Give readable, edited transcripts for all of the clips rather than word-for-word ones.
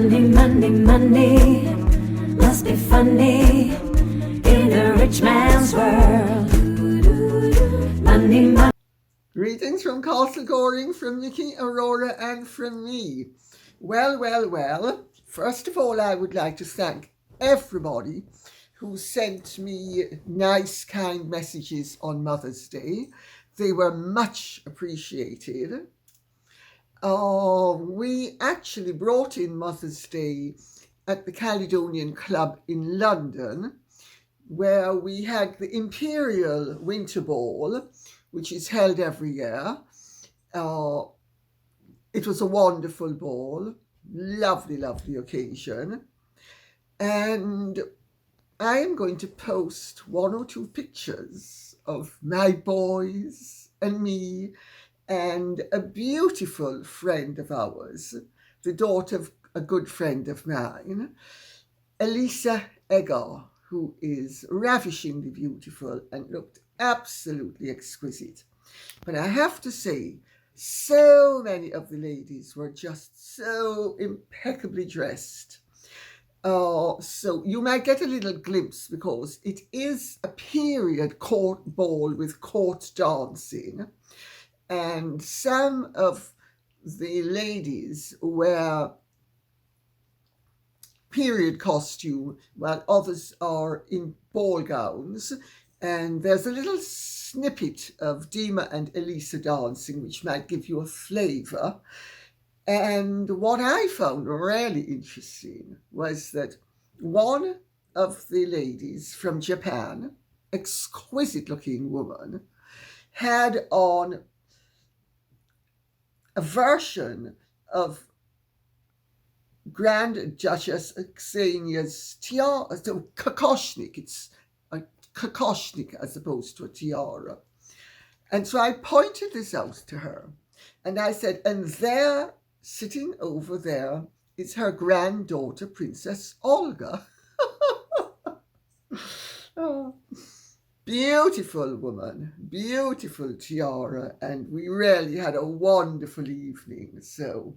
Money, money, money must be funny in the rich man's world. Money, money. Greetings from Castle Goring, from Nikki, Aurora, and from me. Well. First of all, I would like to thank everybody who sent me nice, kind messages on Mother's Day. They were much appreciated. We actually brought in Mother's Day at the Caledonian Club in London, where we had the Imperial Winter Ball, which is held every year. It was a wonderful ball, lovely occasion. And I am going to post 1 or 2 pictures of my boys and me and a beautiful friend of ours, the daughter of a good friend of mine, Elisa Eggar, who is ravishingly beautiful and looked absolutely exquisite. But I have to say, so many of the ladies were just so impeccably dressed. So you might get a little glimpse, because it is a period court ball with court dancing. And some of the ladies wear period costume, while others are in ball gowns. And there's a little snippet of Dima and Elisa dancing, which might give you a flavour. And what I found really interesting was that one of the ladies from Japan, exquisite looking woman, had on a version of Grand Duchess Xenia's tiara, so kokoshnik. It's a kokoshnik as opposed to a tiara. And so I pointed this out to her, and I said, and there, sitting over there, is her granddaughter, Princess Olga. Oh. Beautiful woman, beautiful tiara, and we really had a wonderful evening. So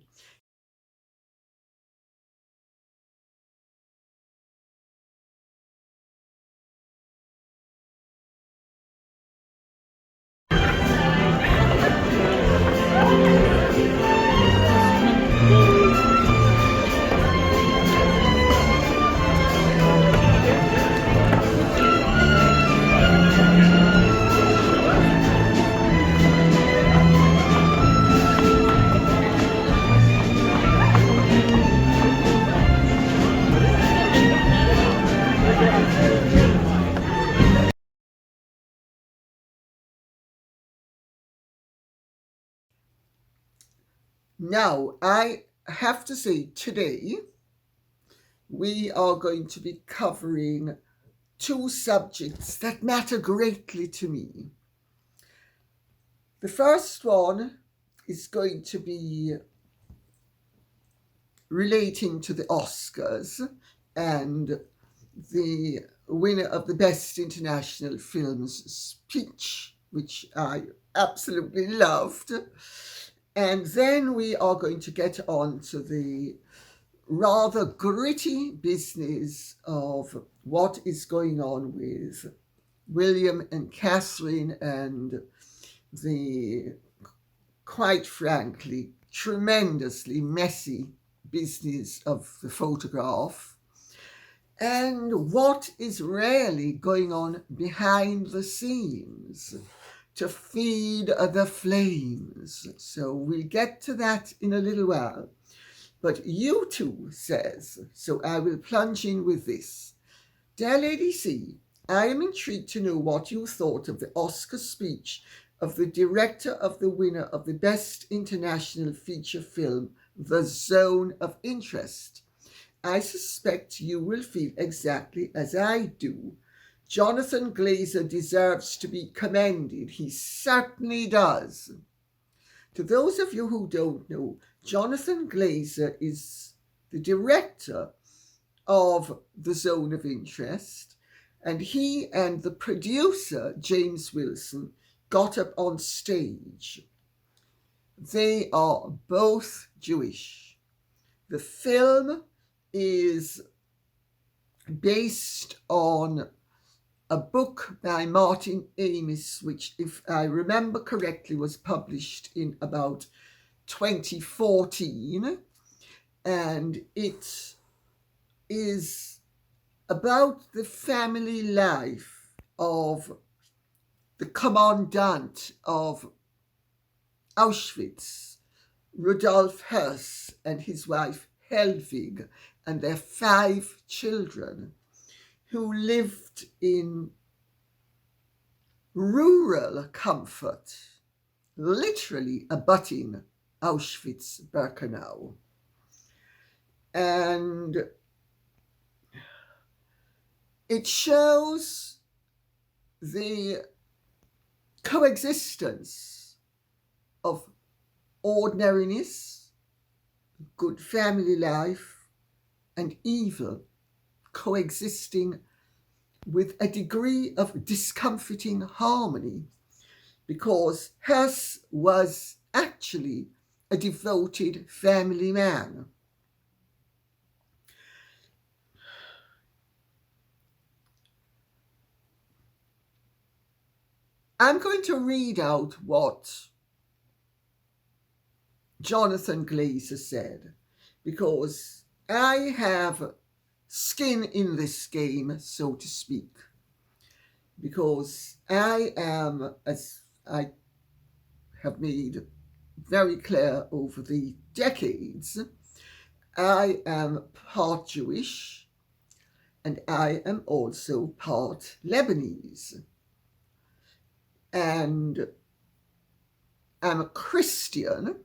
now, I have to say, today we are going to be covering 2 subjects that matter greatly to me. The first one is going to be relating to the Oscars and the winner of the Best International Films speech, which I absolutely loved. And then we are going to get on to the rather gritty business of what is going on with William and Catherine and the, quite frankly, tremendously messy business of the photograph, and what is really going on behind the scenes to feed the flames. So we'll get to that in a little while. But U2 says, so I will plunge in with this. Dear Lady C, I am intrigued to know what you thought of the Oscar speech of the director of the winner of the Best International Feature Film, The Zone of Interest. I suspect you will feel exactly as I do. Jonathan Glazer deserves to be commended. He certainly does. To those of you who don't know, Jonathan Glazer is the director of The Zone of Interest, and he and the producer, James Wilson, got up on stage. They are both Jewish. The film is based on a book by Martin Amis, which, if I remember correctly, was published in about 2014. And it is about the family life of the commandant of Auschwitz, Rudolf Höss, and his wife Helwig, and their 5 children, who lived in rural comfort, literally abutting Auschwitz-Birkenau. And it shows the coexistence of ordinariness, good family life, and evil coexisting with a degree of discomforting harmony, because Höss was actually a devoted family man. I'm going to read out what Jonathan Glazer said, because I have skin in this game, so to speak, because I am, as I have made very clear over the decades, I am part Jewish and I am also part Lebanese. And I'm a Christian,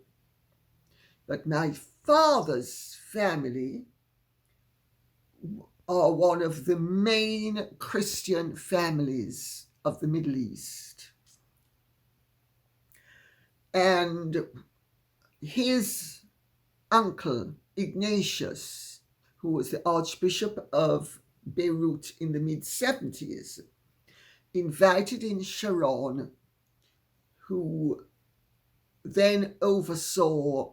but my father's family are one of the main Christian families of the Middle East. And his uncle, Ignatius, who was the Archbishop of Beirut in the mid-70s, invited in Sharon, who then oversaw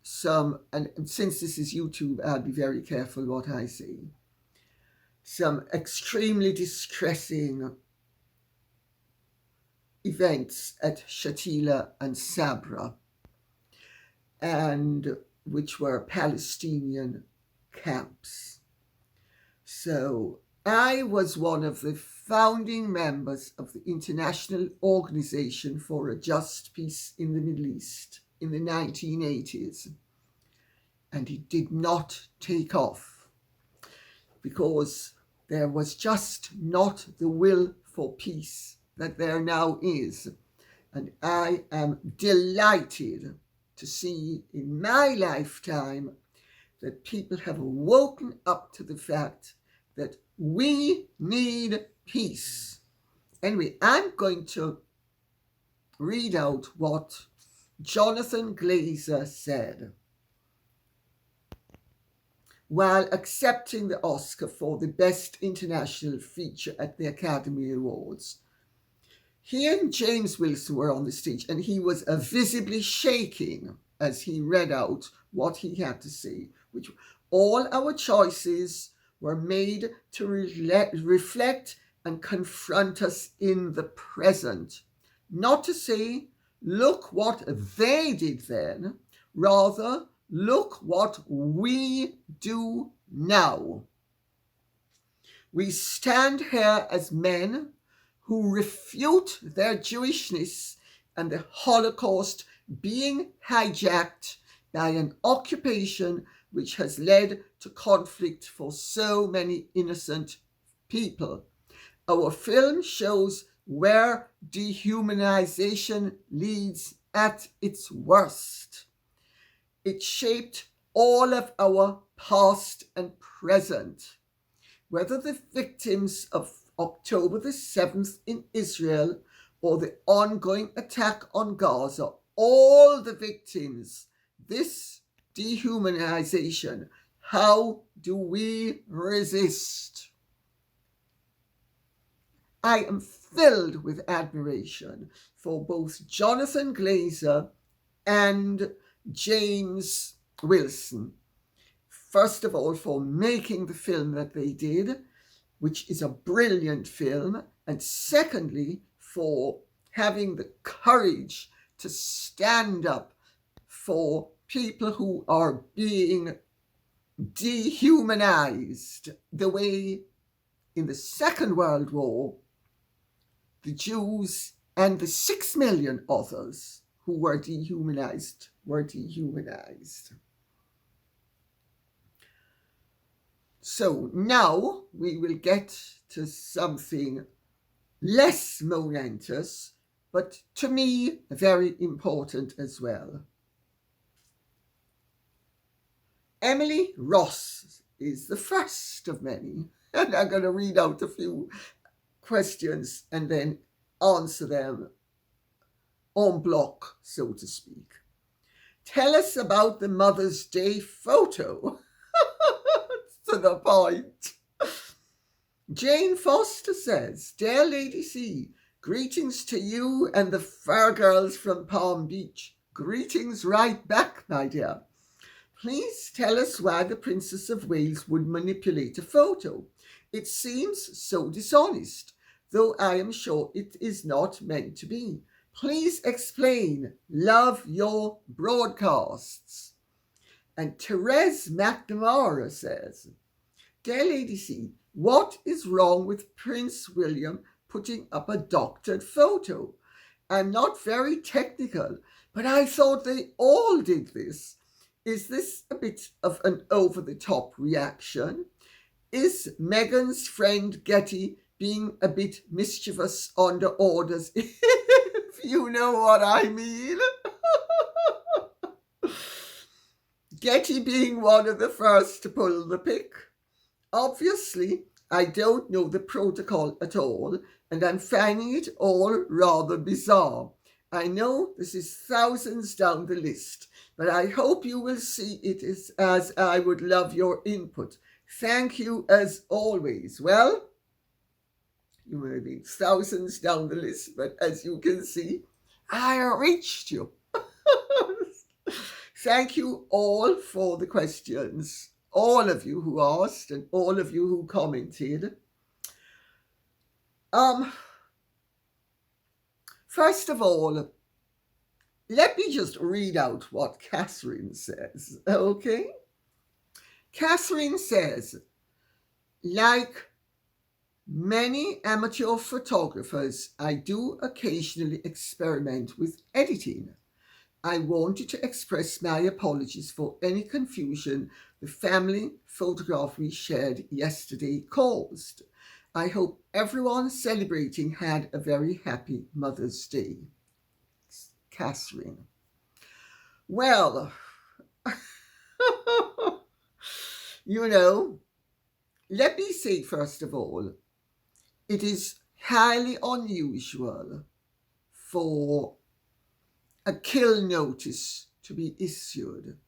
some, and since this is YouTube, I'll be very careful what I say, some extremely distressing events at Shatila and Sabra, and which were Palestinian camps. So I was one of the founding members of the International Organization for a Just Peace in the Middle East in the 1980s. And it did not take off because there was just not the will for peace that there now is. And I am delighted to see in my lifetime that people have woken up to the fact that we need peace. Anyway, I'm going to read out what Jonathan Glazer said while accepting the Oscar for the Best International Feature at the Academy Awards. He and James Wilson were on the stage, and he was visibly shaking as he read out what he had to say, which all our choices were made to reflect and confront us in the present. Not to say, look what they did then, rather, look what we do now. We stand here as men who refute their Jewishness and the Holocaust being hijacked by an occupation which has led to conflict for so many innocent people. Our film shows where dehumanization leads at its worst. It shaped all of our past and present. Whether the victims of October the 7th in Israel or the ongoing attack on Gaza, all the victims, this dehumanization, how do we resist? I am filled with admiration for both Jonathan Glazer and James Wilson first of all, for making the film that they did, which is a brilliant film, and secondly, for having the courage to stand up for people who are being dehumanized, the way in the Second World War, the Jews and the 6 million others who were dehumanized were dehumanized. So now we will get to something less momentous, but to me very important as well. Emily Ross is the first of many, and I'm going to read out a few questions and then answer them en bloc, so to speak. Tell us about the Mother's Day photo. To the point. Jane Foster says, Dear Lady C, greetings to you and the fur girls from Palm Beach. Greetings right back, my dear. Please tell us why the Princess of Wales would manipulate a photo. It seems so dishonest, though I am sure it is not meant to be. Please explain. Love your broadcasts. And Therese McNamara says, Dear Lady C, what is wrong with Prince William putting up a doctored photo? I'm not very technical, but I thought they all did this. Is this a bit of an over-the-top reaction? Is Meghan's friend Getty being a bit mischievous under orders, if you know what I mean? Getty being one of the first to pull the pick. Obviously, I don't know the protocol at all, and I'm finding it all rather bizarre. I know this is thousands down the list, but I hope you will see it as I would love your input. Thank you as always. Well, you may be thousands down the list, but as you can see, I reached you. Thank you all for the questions. All of you who asked and all of you who commented. First of all, let me just read out what Catherine says, okay? Catherine says, like many amateur photographers, I do occasionally experiment with editing. I wanted to express my apologies for any confusion the family photograph we shared yesterday caused. I hope everyone celebrating had a very happy Mother's Day. Catherine. Well, let me say first of all, it is highly unusual for a kill notice to be issued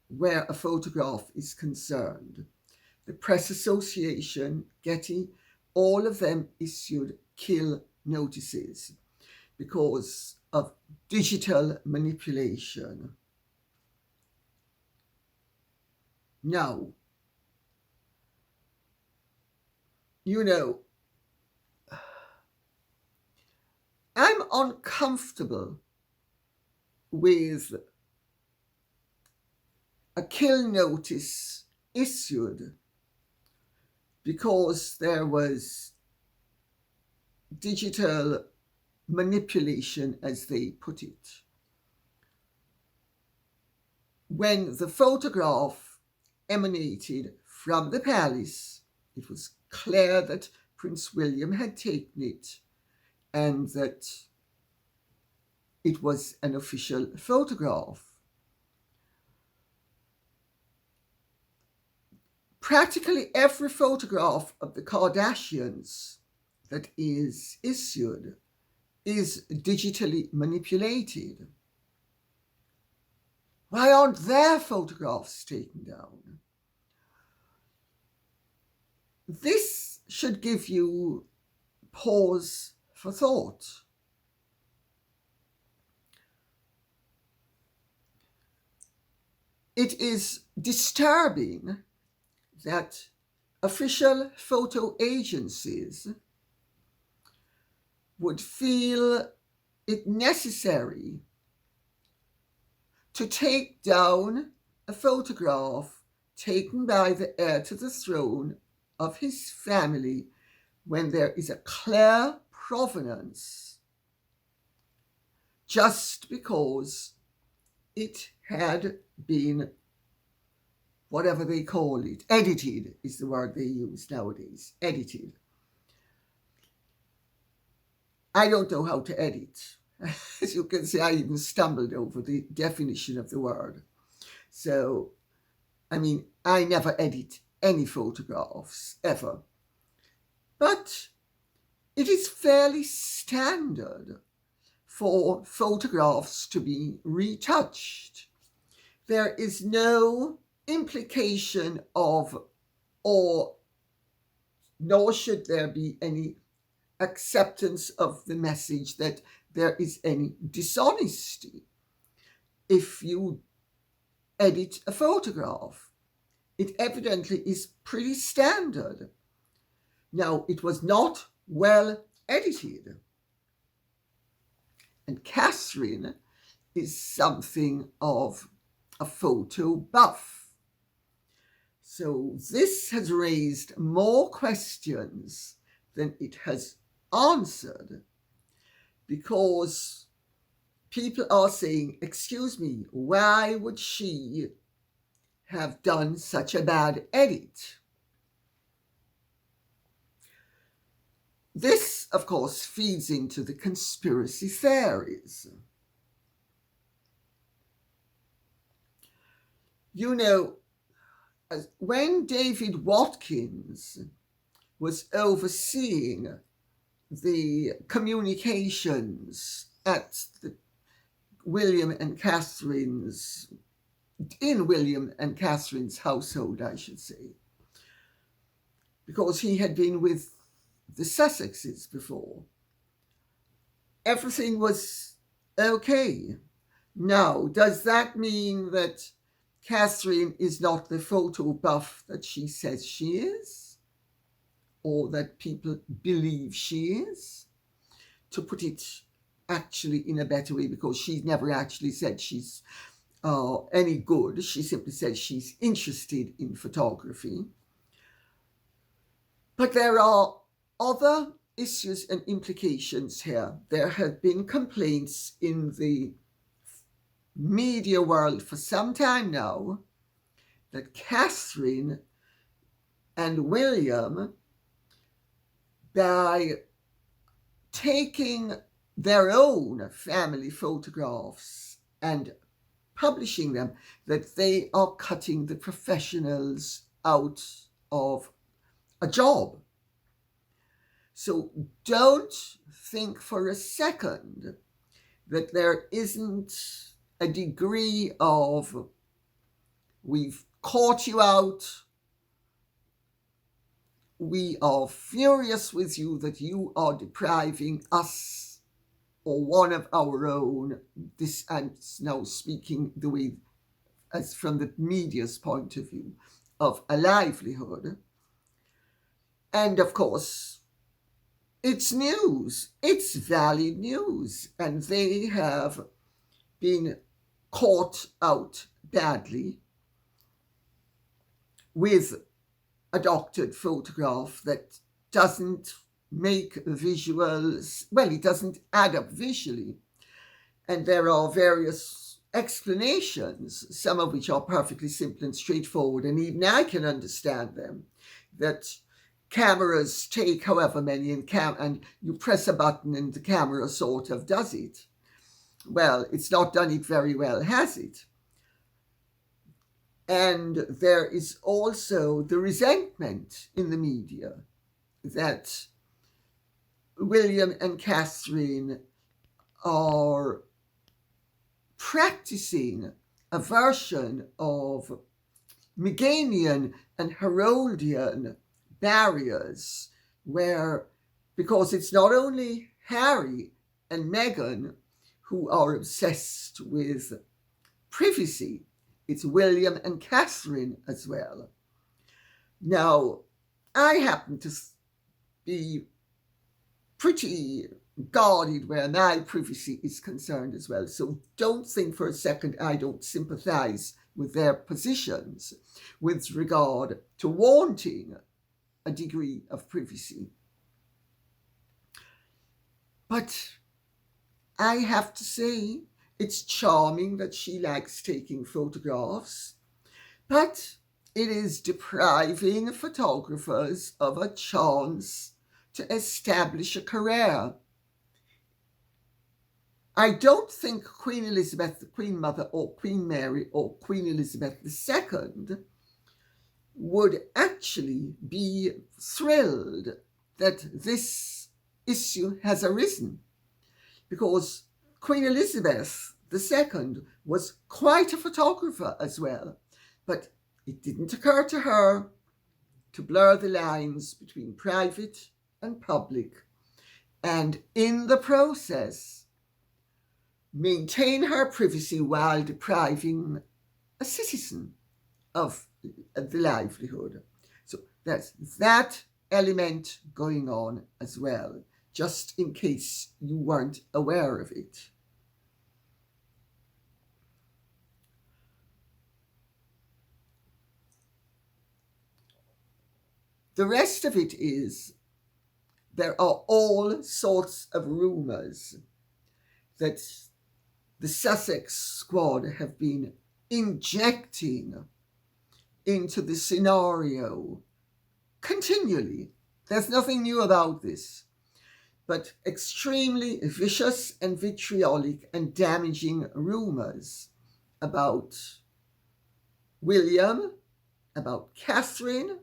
where a photograph is concerned. The Press Association, Getty, all of them issued kill notices because of digital manipulation. Now, I'm uncomfortable with a kill notice issued because there was digital manipulation, as they put it. When the photograph emanated from the palace, it was clear that Prince William had taken it and that it was an official photograph. Practically every photograph of the Kardashians that is issued is digitally manipulated. Why aren't their photographs taken down? This should give you pause for thought. It is disturbing that official photo agencies would feel it necessary to take down a photograph taken by the heir to the throne of his family when there is a clear provenance, just because it had been, whatever they call it, edited is the word they use nowadays, edited. I don't know how to edit. As you can see, I even stumbled over the definition of the word. So, I mean, I never edit any photographs, ever. But it is fairly standard for photographs to be retouched. There is no implication of, or nor should there be any acceptance of the message that there is any dishonesty if you edit a photograph. It evidently is pretty standard. Now, it was not well edited. And Catherine is something of a photo buff. So this has raised more questions than it has answered, because people are saying, excuse me, why would she have done such a bad edit? This, of course, feeds into the conspiracy theories. You know, when David Watkins was overseeing the communications at the William and Catherine's household, I should say, because he had been with the Sussexes before, everything was okay. Now, does that mean that Catherine is not the photo buff that she says she is, or that people believe she is? To put it actually in a better way, because she's never actually said she's any good. She simply said she's interested in photography. But there are other issues and implications here. There have been complaints in the media world for some time now that Catherine and William, by taking their own family photographs and publishing them, that they are cutting the professionals out of a job. So don't think for a second that there isn't a degree of, we've caught you out, we are furious with you that you are depriving us or one of our own, this, and now speaking the way as from the media's point of view, of a livelihood. And of course, it's news, it's valid news, and they have been caught out badly with a doctored photograph that doesn't make visuals, well, it doesn't add up visually. And there are various explanations, some of which are perfectly simple and straightforward, and even I can understand them, that cameras take however many and you press a button and the camera sort of does it. Well, it's not done it very well, has it? And there is also the resentment in the media that William and Catherine are practicing a version of Meghan and Heroldian barriers, where, because it's not only Harry and Meghan who are obsessed with privacy, it's William and Catherine as well. Now, I happen to be pretty guarded where my privacy is concerned as well. So don't think for a second I don't sympathise with their positions with regard to wanting a degree of privacy. But I have to say, it's charming that she likes taking photographs, but it is depriving photographers of a chance to establish a career. I don't think Queen Elizabeth, the Queen Mother, or Queen Mary, or Queen Elizabeth II would actually be thrilled that this issue has arisen, because Queen Elizabeth II was quite a photographer as well, but it didn't occur to her to blur the lines between private and public, and in the process maintain her privacy while depriving a citizen of the livelihood. So that's that element going on as well, just in case you weren't aware of it. The rest of it is, there are all sorts of rumours that the Sussex squad have been injecting into the scenario continually. There's nothing new about this, but extremely vicious and vitriolic and damaging rumours about William, about Catherine,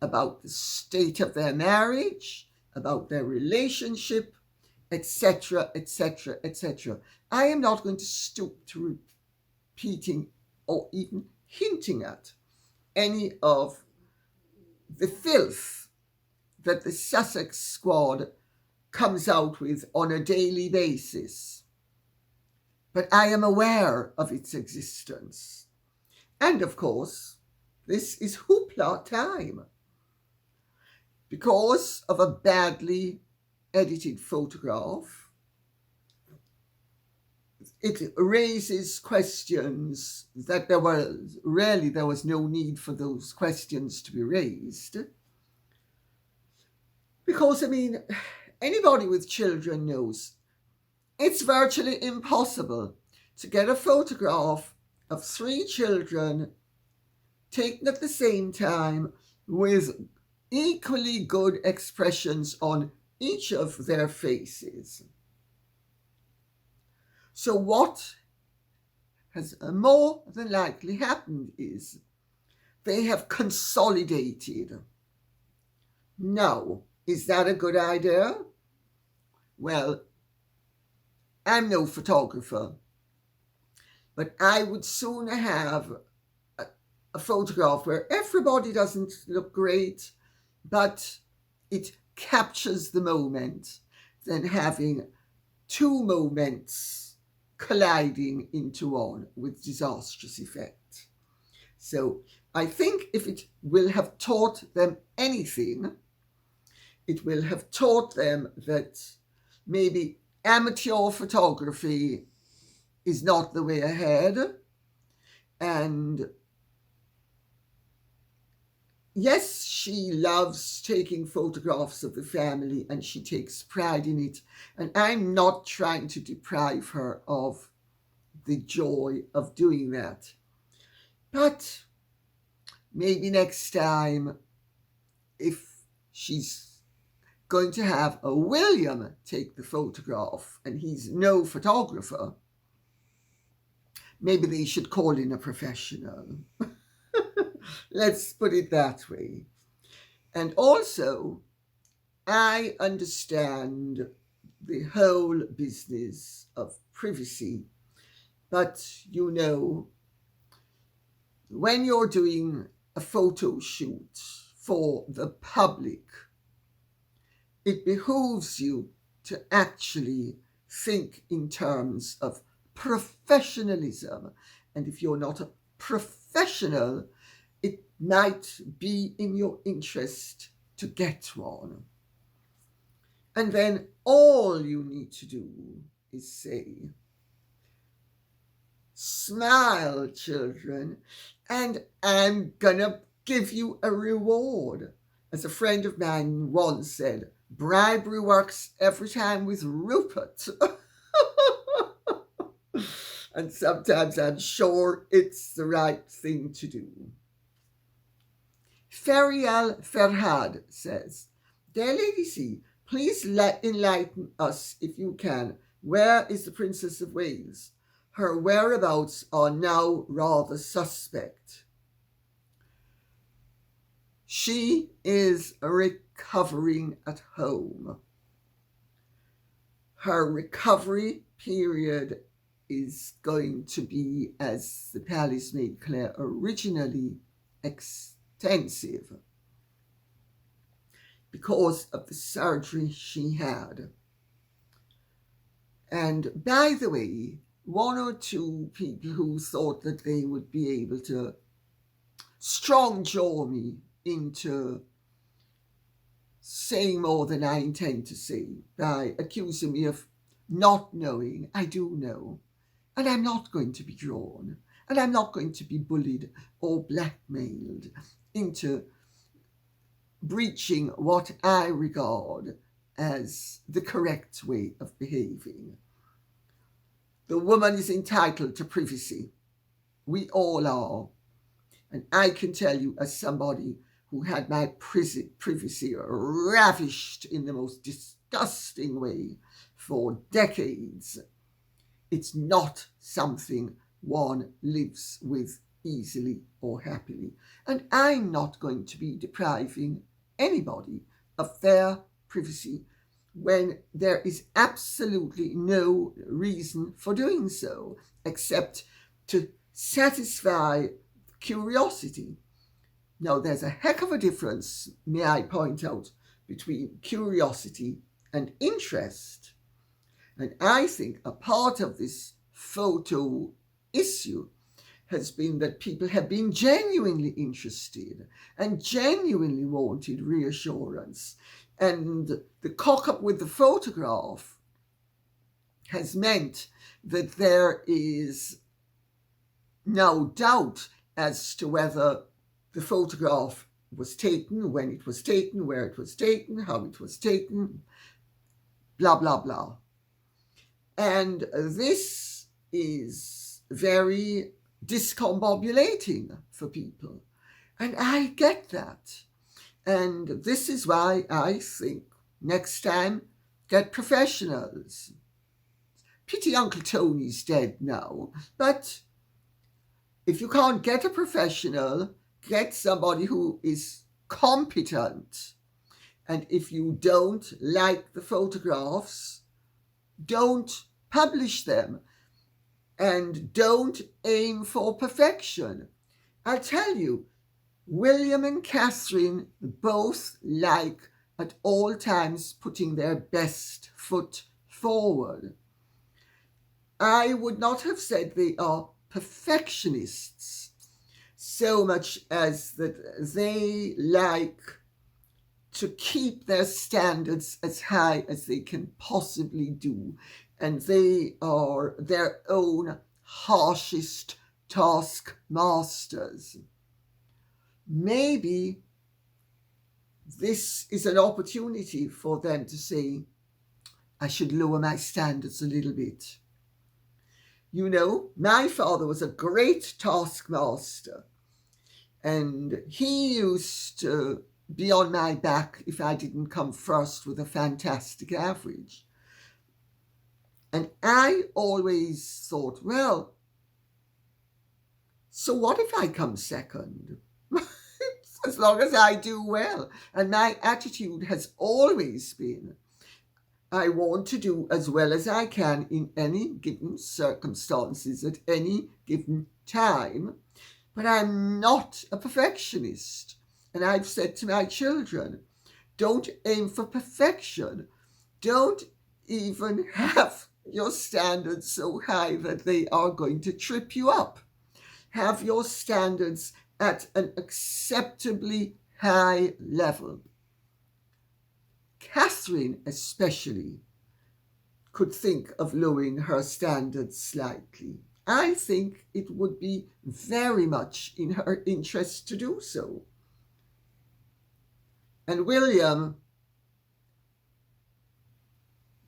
about the state of their marriage, about their relationship, etc., etc., etc. I am not going to stoop to repeating or even hinting at any of the filth that the Sussex squad comes out with on a daily basis. But I am aware of its existence. And of course, this is hoopla time. Because of a badly edited photograph, it raises questions that there was no need for those questions to be raised. Because, anybody with children knows it's virtually impossible to get a photograph of 3 children taken at the same time with equally good expressions on each of their faces. So what has more than likely happened is they have consolidated. Now, is that a good idea? Well, I'm no photographer, but I would sooner have a photograph where everybody doesn't look great, but it captures the moment, than having 2 moments colliding into one with disastrous effect. So I think if it will have taught them anything, it will have taught them that maybe amateur photography is not the way ahead. And yes, she loves taking photographs of the family and she takes pride in it. And I'm not trying to deprive her of the joy of doing that. But maybe next time, if she's going to have a William take the photograph and he's no photographer, maybe they should call in a professional. Let's put it that way. And also, I understand the whole business of privacy, but when you're doing a photo shoot for the public, it behooves you to actually think in terms of professionalism. And if you're not a professional, it might be in your interest to get one. And then all you need to do is say, smile, children, and I'm gonna give you a reward. As a friend of mine once said, bribery works every time with Rupert. And sometimes I'm sure it's the right thing to do. Ferial Ferhad says, Dear Lady C, please enlighten us if you can. Where is the Princess of Wales? Her whereabouts are now rather suspect. She is recovering at home. Her recovery period is going to be, as the palace made clear, originally extensive because of the surgery she had. And by the way, one or two people who thought that they would be able to strong jaw me into saying more than I intend to say by accusing me of not knowing, I do know. And I'm not going to be drawn, and I'm not going to be bullied or blackmailed into breaching what I regard as the correct way of behaving. The woman is entitled to privacy. We all are. And I can tell you, as somebody who had my privacy ravished in the most disgusting way for decades, it's not something one lives with easily or happily. And I'm not going to be depriving anybody of their privacy when there is absolutely no reason for doing so, except to satisfy curiosity. Now, there's a heck of a difference, may I point out, between curiosity and interest. And I think a part of this photo issue has been that people have been genuinely interested and genuinely wanted reassurance. And the cock-up with the photograph has meant that there is no doubt as to whether the photograph was taken, when it was taken, where it was taken, how it was taken, blah, blah, blah. And this is very discombobulating for people. And I get that. And this is why I think next time, get professionals. Pity Uncle Tony's dead now, but if you can't get a professional, get somebody who is competent. And if you don't like the photographs, don't publish them. And don't aim for perfection. I'll tell you, William and Catherine both like at all times putting their best foot forward. I would not have said they are perfectionists so much as that they like to keep their standards as high as they can possibly do, and they are their own harshest taskmasters. Maybe this is an opportunity for them to say, I should lower my standards a little bit. You know, my father was a great taskmaster, and he used to be on my back if I didn't come first with a fantastic average. And I always thought, well, so what if I come second? As long as I do well. And my attitude has always been, I want to do as well as I can in any given circumstances at any given time, but I'm not a perfectionist. And I've said to my children, don't aim for perfection. Don't even have your standards so high that they are going to trip you up. have your standards at an acceptably high level. Catherine especially could think of lowering her standards slightly. I think it would be very much in her interest to do so. And William,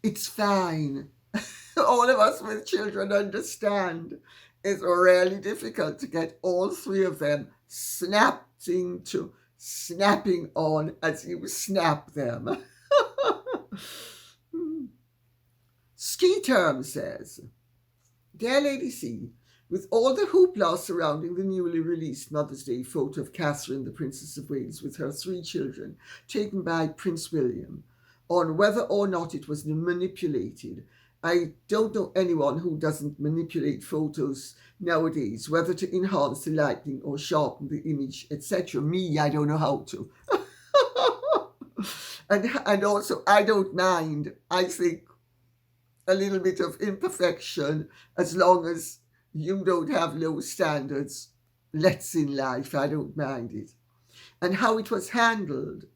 it's fine. All of us with children understand it's really difficult to get all three of them snapping on as you snap them. Ski Term says, Dear Lady C, with all the hoopla surrounding the newly released Mother's Day photo of Catherine, the Princess of Wales, with her 3 children, taken by Prince William, on whether or not it was manipulated, I don't know anyone who doesn't manipulate photos nowadays, whether to enhance the lighting or sharpen the image, etc. Me, I don't know how to. and also, I don't mind. I think a little bit of imperfection, as long as you don't have low standards. Let's in life, I don't mind it. And how it was handled.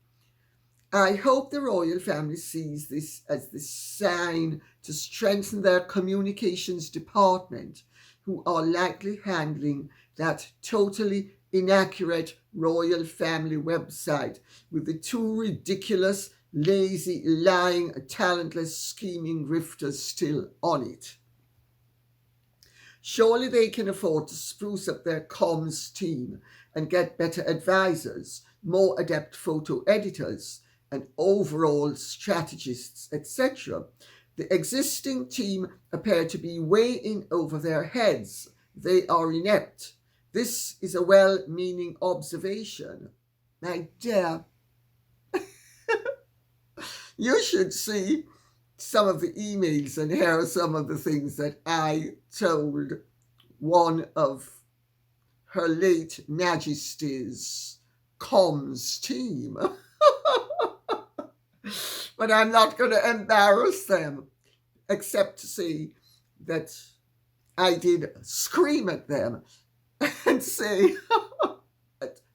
I hope the royal family sees this as the sign to strengthen their communications department, who are likely handling that totally inaccurate royal family website with the 2 ridiculous, lazy, lying, talentless, scheming grifters still on it. Surely they can afford to spruce up their comms team and get better advisors, more adept photo editors, and overall strategists, etc. The existing team appear to be way in over their heads. They are inept. This is a well-meaning observation. My dear, you should see some of the emails and hear some of the things that I told one of Her late Majesty's comms team. But I'm not going to embarrass them, except to say that I did scream at them and say,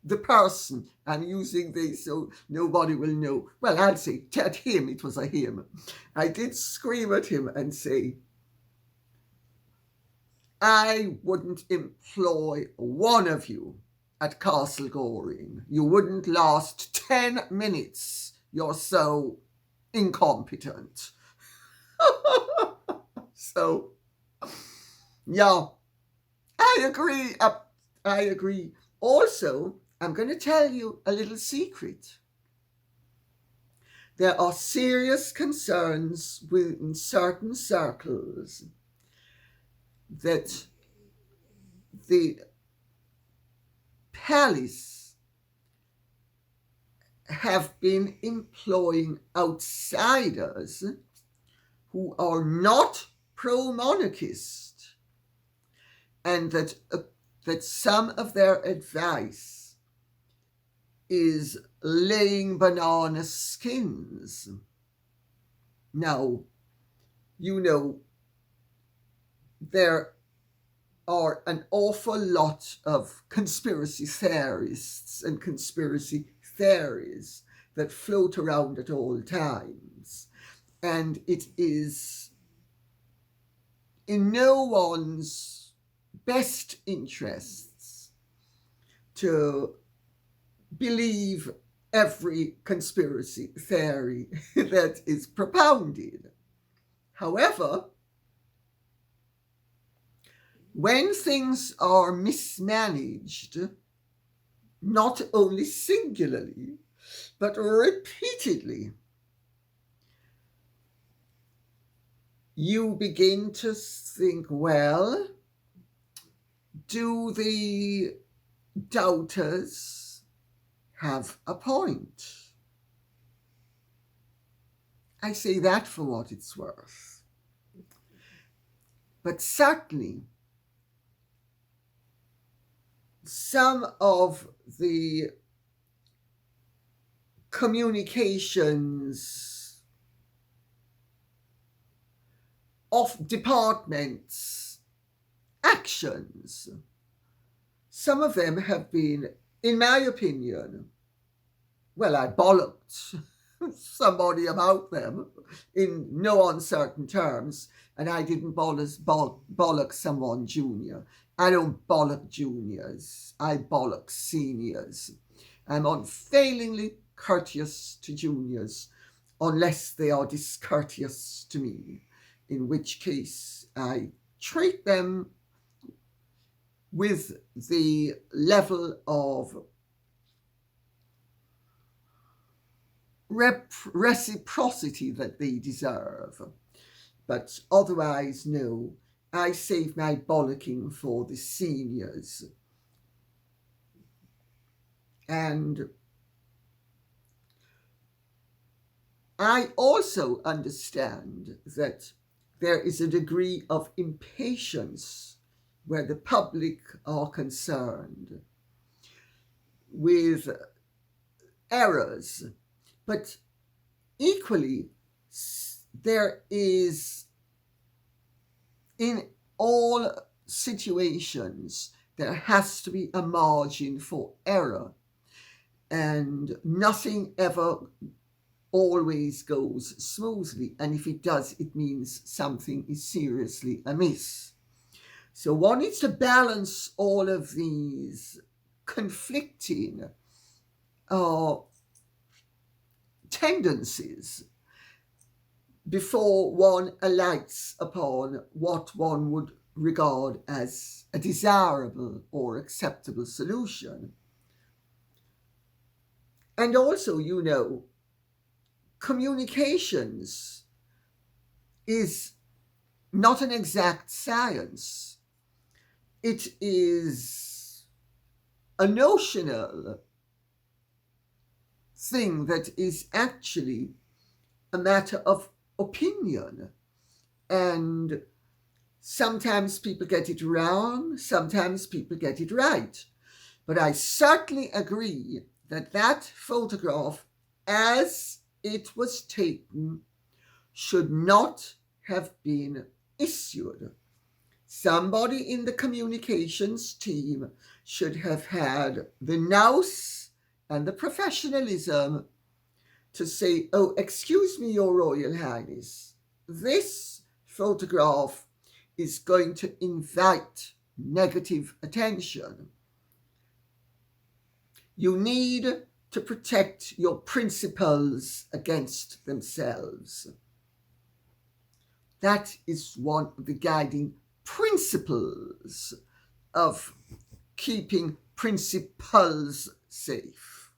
the person, I'm using this so nobody will know. Well, I'll say, at him, it was a him. I did scream at him and say, I wouldn't employ one of you at Castle Goring. You wouldn't last 10 minutes. You're so incompetent. So, yeah, I agree. I agree. Also, I'm going to tell you a little secret. There are serious concerns within certain circles that the palace have been employing outsiders who are not pro-monarchist, and that some of their advice is laying banana skins. Now, you know, there are an awful lot of conspiracy theorists and conspiracy theories that float around at all times. And it is in no one's best interests to believe every conspiracy theory that is propounded. However, when things are mismanaged, not only singularly, but repeatedly, you begin to think, well, do the doubters have a point? I say that for what it's worth. But certainly, some of the communications of departments' actions some of them have been, in my opinion, well, I bollocked somebody about them in no uncertain terms, and I didn't bollock someone junior. I don't bollock juniors, I bollock seniors. I'm unfailingly courteous to juniors, unless they are discourteous to me, in which case I treat them with the level of reciprocity that they deserve. But otherwise, no, I save my bollocking for the seniors. And I also understand that there is a degree of impatience where the public are concerned with errors, but equally there is, in all situations, there has to be a margin for error, and nothing ever always goes smoothly, and if it does, it means something is seriously amiss. So one needs to balance all of these conflicting tendencies before one alights upon what one would regard as a desirable or acceptable solution. And also, communications is not an exact science. It is a notional thing that is actually a matter of opinion. And sometimes people get it wrong, sometimes people get it right. But I certainly agree that that photograph, as it was taken, should not have been issued. Somebody in the communications team should have had the nous and the professionalism to say, "Oh, excuse me, Your Royal Highness, this photograph is going to invite negative attention. You need to protect your principals against themselves." That is one of the guiding principles of keeping principals safe.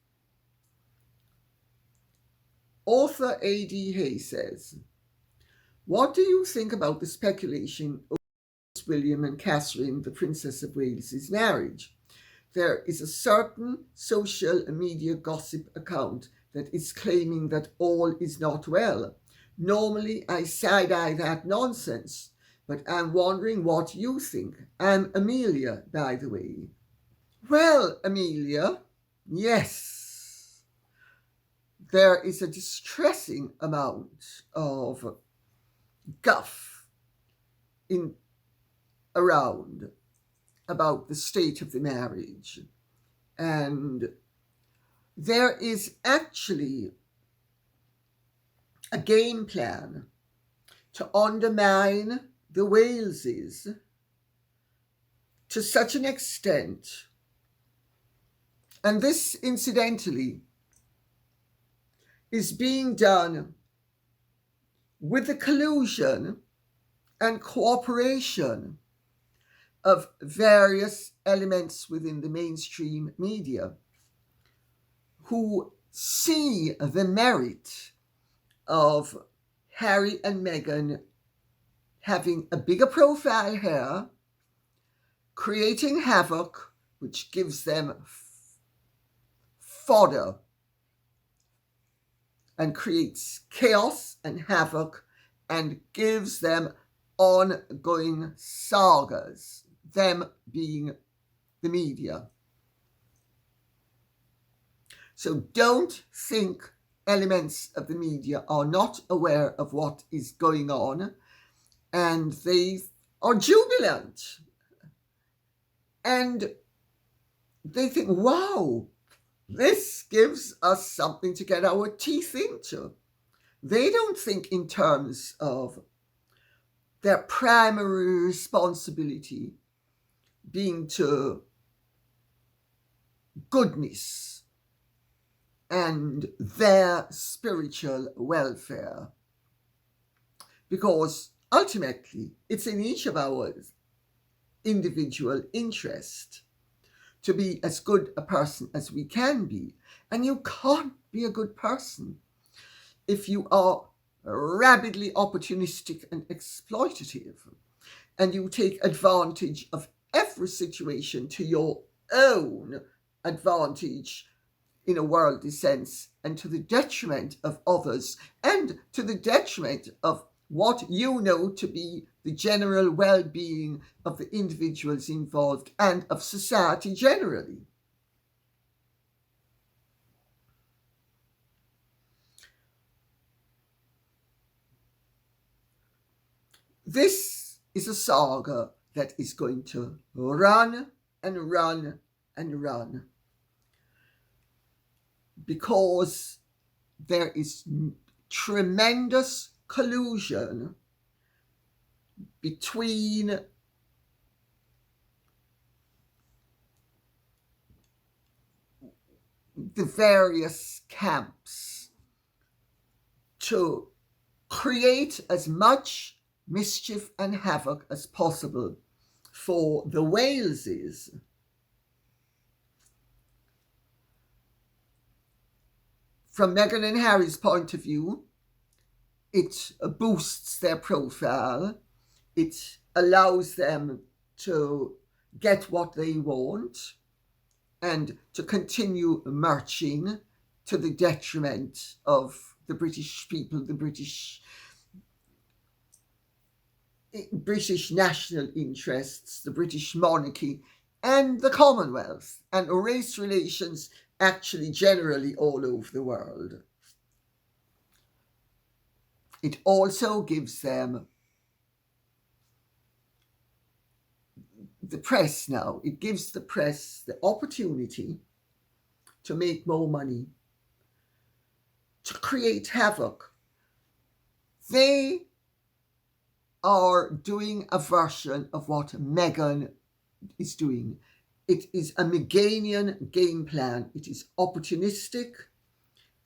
Author A.D. Hay says, "What do you think about the speculation over William and Catherine, the Princess of Wales's marriage? There is a certain social media gossip account that is claiming that all is not well. Normally, I side-eye that nonsense, but I'm wondering what you think. I'm Amelia, by the way." Well, Amelia, yes, there is a distressing amount of guff around about the state of the marriage. And there is actually a game plan to undermine the Waleses to such an extent, and this, incidentally, is being done with the collusion and cooperation of various elements within the mainstream media who see the merit of Harry and Meghan having a bigger profile here, creating havoc, which gives them fodder and creates chaos and havoc and gives them ongoing sagas, them being the media. So don't think elements of the media are not aware of what is going on, and they are jubilant. And they think, wow, this gives us something to get our teeth into. They don't think in terms of their primary responsibility being to goodness and their spiritual welfare. Because ultimately, it's in each of our individual interest to be as good a person as we can be. And you can't be a good person if you are rabidly opportunistic and exploitative, and you take advantage of every situation to your own advantage in a worldly sense, and to the detriment of others, and to the detriment of what you know to be the general well-being of the individuals involved and of society generally. This is a saga that is going to run and run and run, because there is tremendous collusion between the various camps to create as much mischief and havoc as possible for the Waleses. From Meghan and Harry's point of view, it boosts their profile. It allows them to get what they want and to continue marching to the detriment of the British people, the British national interests, the British monarchy, and the Commonwealth, and race relations actually generally all over the world. It also gives them the press now. It gives the press the opportunity to make more money, to create havoc. They are doing a version of what Meghan is doing. It is a Meghannian game plan. It is opportunistic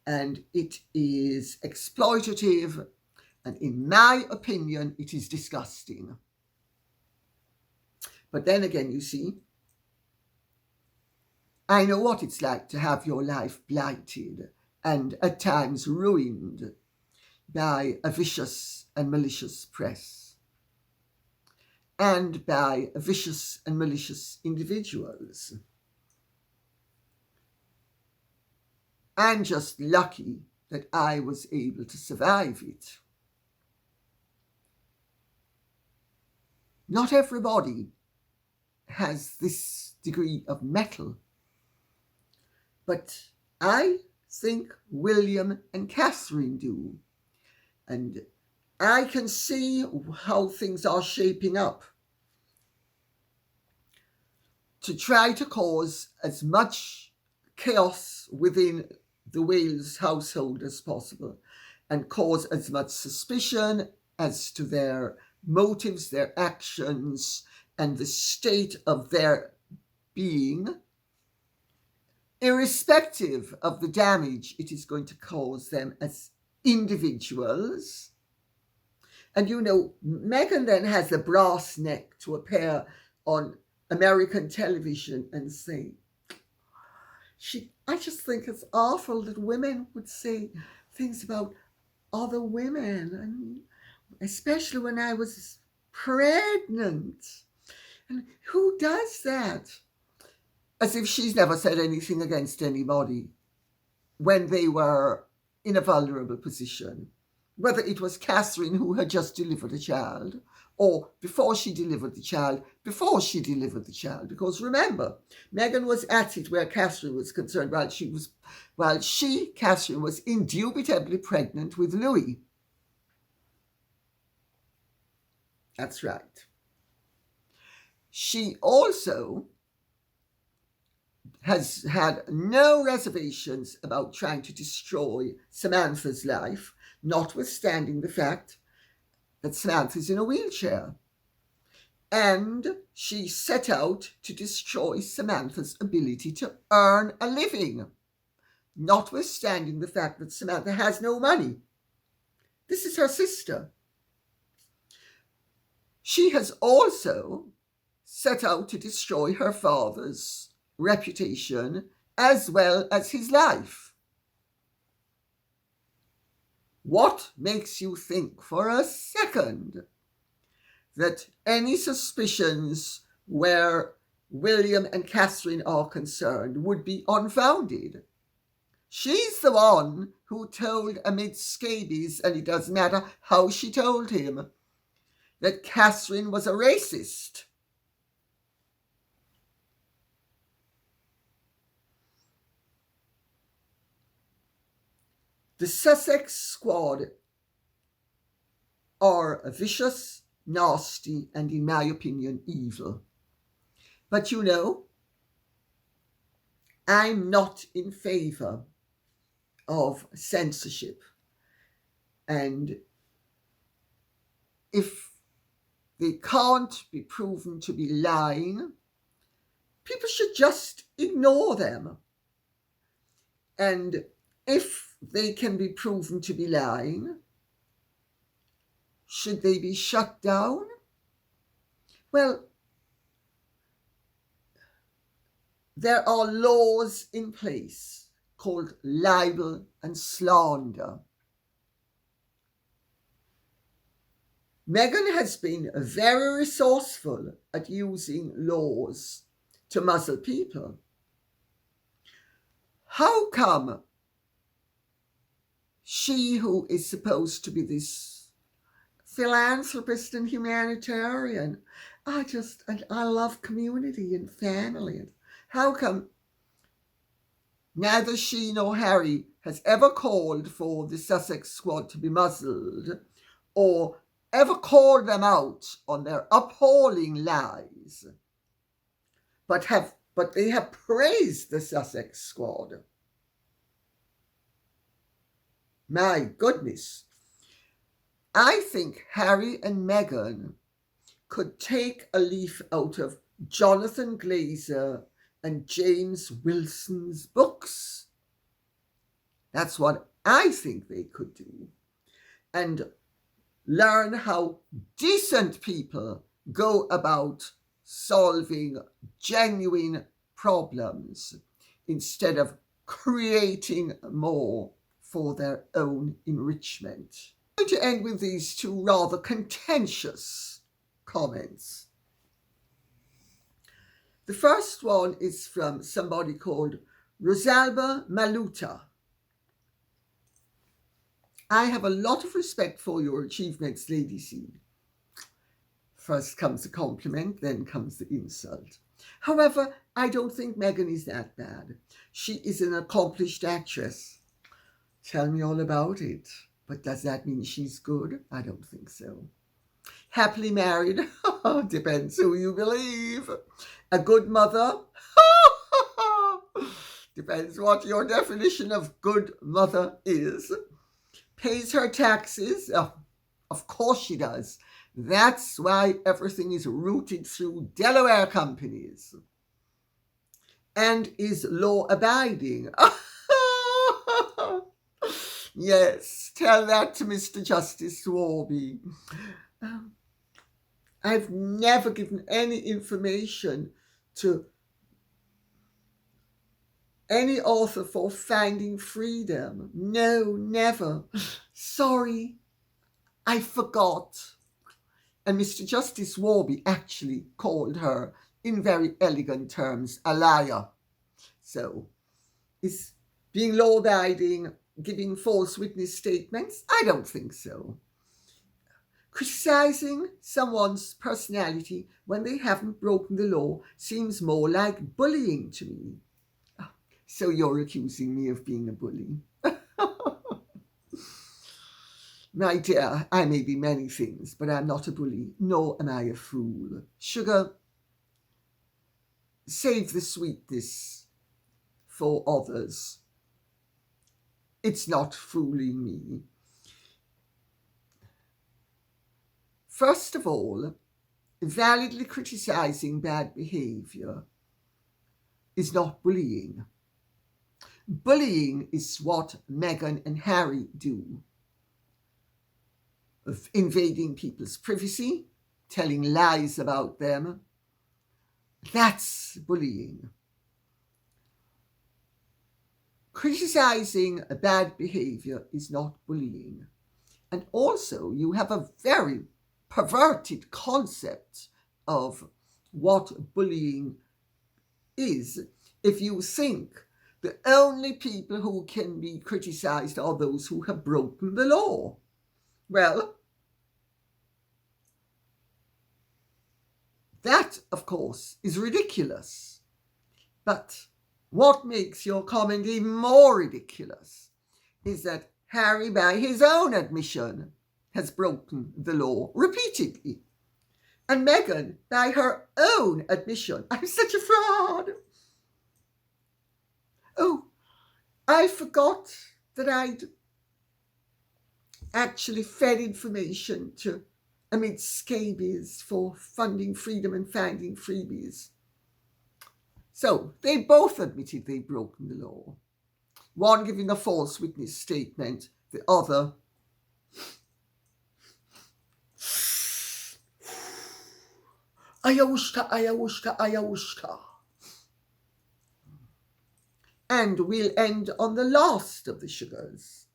and it is exploitative, and in my opinion, it is disgusting. But then again, you see, I know what it's like to have your life blighted and at times ruined by a vicious and malicious press, and by vicious and malicious individuals. I'm just lucky that I was able to survive it. Not everybody has this degree of mettle, but I think William and Catherine do. And I can see how things are shaping up to try to cause as much chaos within the Wales household as possible, and cause as much suspicion as to their motives, their actions, and the state of their being, irrespective of the damage it is going to cause them as individuals. And you know, Meghan then has a brass neck to appear on American television and say, I just think it's awful that women would say things about other women, and especially when I was pregnant. And who does that? As if she's never said anything against anybody when they were in a vulnerable position. Whether it was Catherine who had just delivered a child, or before she delivered the child, because remember, Meghan was at it where Catherine was concerned, while Catherine was indubitably pregnant with Louis. That's right. She also has had no reservations about trying to destroy Samantha's life, notwithstanding the fact that Samantha's in a wheelchair. And she set out to destroy Samantha's ability to earn a living, notwithstanding the fact that Samantha has no money. This is her sister. She has also set out to destroy her father's reputation as well as his life. What makes you think for a second that any suspicions where William and Catherine are concerned would be unfounded? She's the one who told amid scabies, and it doesn't matter how she told him, that Catherine was a racist. The Sussex squad are vicious, nasty, and in my opinion, evil. But you know, I'm not in favour of censorship. And if they can't be proven to be lying, people should just ignore them. And if they can be proven to be lying, should they be shut down? Well, there are laws in place called libel and slander. Meghan has been very resourceful at using laws to muzzle people. How come she, who is supposed to be this philanthropist and humanitarian, I love community and family, and how come neither she nor Harry has ever called for the Sussex squad to be muzzled or ever called them out on their appalling lies, but they have praised the Sussex squad? My goodness. I think Harry and Meghan could take a leaf out of Jonathan Glazer and James Wilson's books. That's what I think they could do. And learn how decent people go about solving genuine problems instead of creating more for their own enrichment. I'm going to end with these two rather contentious comments. The first one is from somebody called Rosalba Maluta. I have a lot of respect for your achievements, Lady C. First comes the compliment, then comes the insult. However, I don't think Meghan is that bad. She is an accomplished actress. Tell me all about it. But does that mean she's good? I don't think so. Happily married? Depends who you believe. A good mother? Depends what your definition of good mother is. Pays her taxes? Of course she does. That's why everything is routed through Delaware companies. And is law-abiding. Yes, tell that to Mr. Justice Warby. I've never given any information to any author for Finding Freedom. No, never. Sorry, I forgot. And Mr. Justice Warby actually called her, in very elegant terms, a liar. So, is being law-abiding giving false witness statements? I don't think so. Criticizing someone's personality when they haven't broken the law seems more like bullying to me. So you're accusing me of being a bully. My dear, I may be many things, but I'm not a bully, nor am I a fool. Sugar, save the sweetness for others. It's not fooling me. First of all, validly criticising bad behaviour is not bullying. Bullying is what Meghan and Harry do, of invading people's privacy, telling lies about them. That's bullying. Criticising a bad behaviour is not bullying. And also, you have a very perverted concept of what bullying is if you think the only people who can be criticised are those who have broken the law. Well, that, of course, is ridiculous. But what makes your comment even more ridiculous is that Harry, by his own admission, has broken the law repeatedly. And Meghan, by her own admission, I'm such a fraud. Oh, I forgot that I'd actually fed information to amid scabies for funding freedom and finding freebies. So they both admitted they'd broken the law. One giving a false witness statement, the other Ayawushka, Ayawushka, Ayawushka. And we'll end on the last of the Sugars,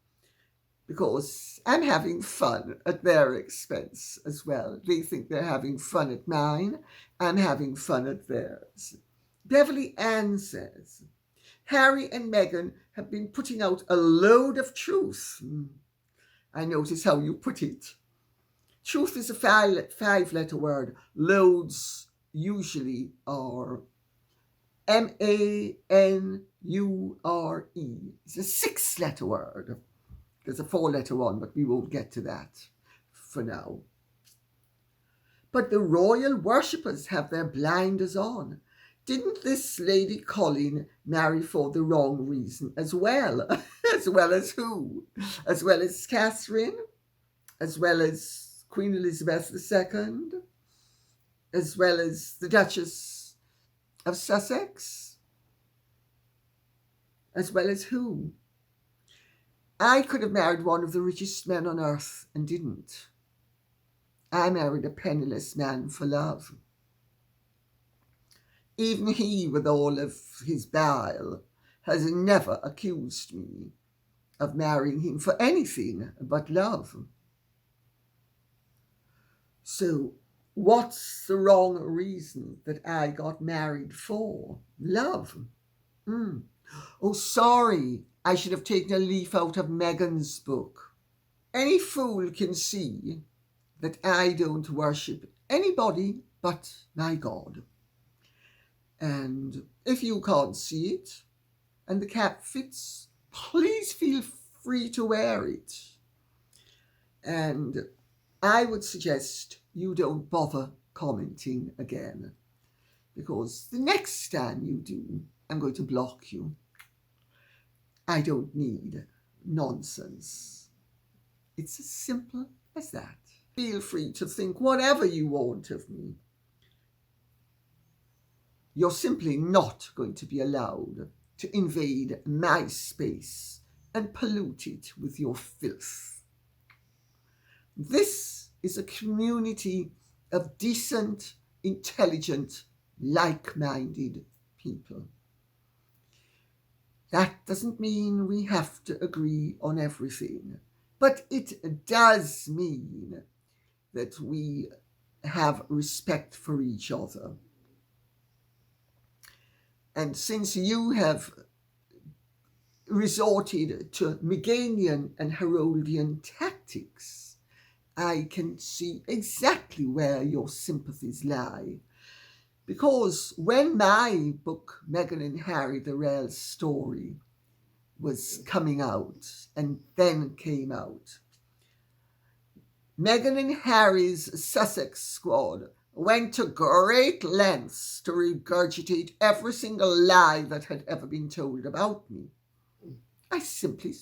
because I'm having fun at their expense as well. They think they're having fun at mine. I'm having fun at theirs. Beverly Ann says, Harry and Meghan have been putting out a load of truth. I notice how you put it. Truth is a five-letter word. Loads usually are M-A-N-U-R-E. It's a six-letter word. There's a four-letter one, but we won't get to that for now. But the royal worshippers have their blinders on. Didn't this Lady Colin marry for the wrong reason as well? As well as who? As well as Catherine? As well as Queen Elizabeth II? As well as the Duchess of Sussex? As well as who? I could have married one of the richest men on earth and didn't. I married a penniless man for love. Even he, with all of his bile, has never accused me of marrying him for anything but love. So, what's the wrong reason that I got married for? Love. Oh, sorry, I should have taken a leaf out of Meghan's book. Any fool can see that I don't worship anybody but my God. And if you can't see it, and the cap fits, please feel free to wear it. And I would suggest you don't bother commenting again, because the next time you do, I'm going to block you. I don't need nonsense. It's as simple as that. Feel free to think whatever you want of me. You're simply not going to be allowed to invade my space and pollute it with your filth. This is a community of decent, intelligent, like-minded people. That doesn't mean we have to agree on everything, but it does mean that we have respect for each other. And since you have resorted to Meghan and Heroldian tactics, I can see exactly where your sympathies lie. Because when my book, Meghan and Harry, The Real Story, was coming out and then came out, Meghan and Harry's Sussex squad went to great lengths to regurgitate every single lie that had ever been told about me. I simply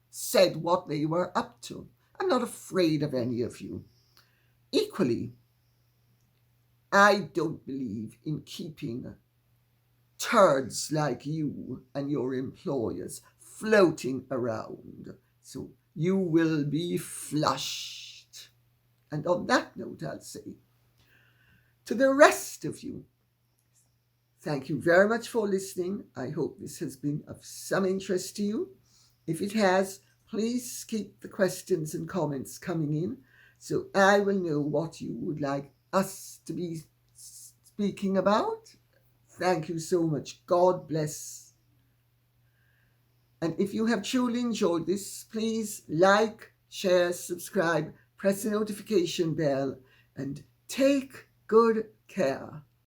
said what they were up to. I'm not afraid of any of you. Equally, I don't believe in keeping turds like you and your employers floating around. So you will be flushed. And on that note, I'll say, to the rest of you, thank you very much for listening. I hope this has been of some interest to you. If it has, please keep the questions and comments coming in so I will know what you would like us to be speaking about. Thank you so much. God bless. And if you have truly enjoyed this, please like, share, subscribe, press the notification bell, and take good care.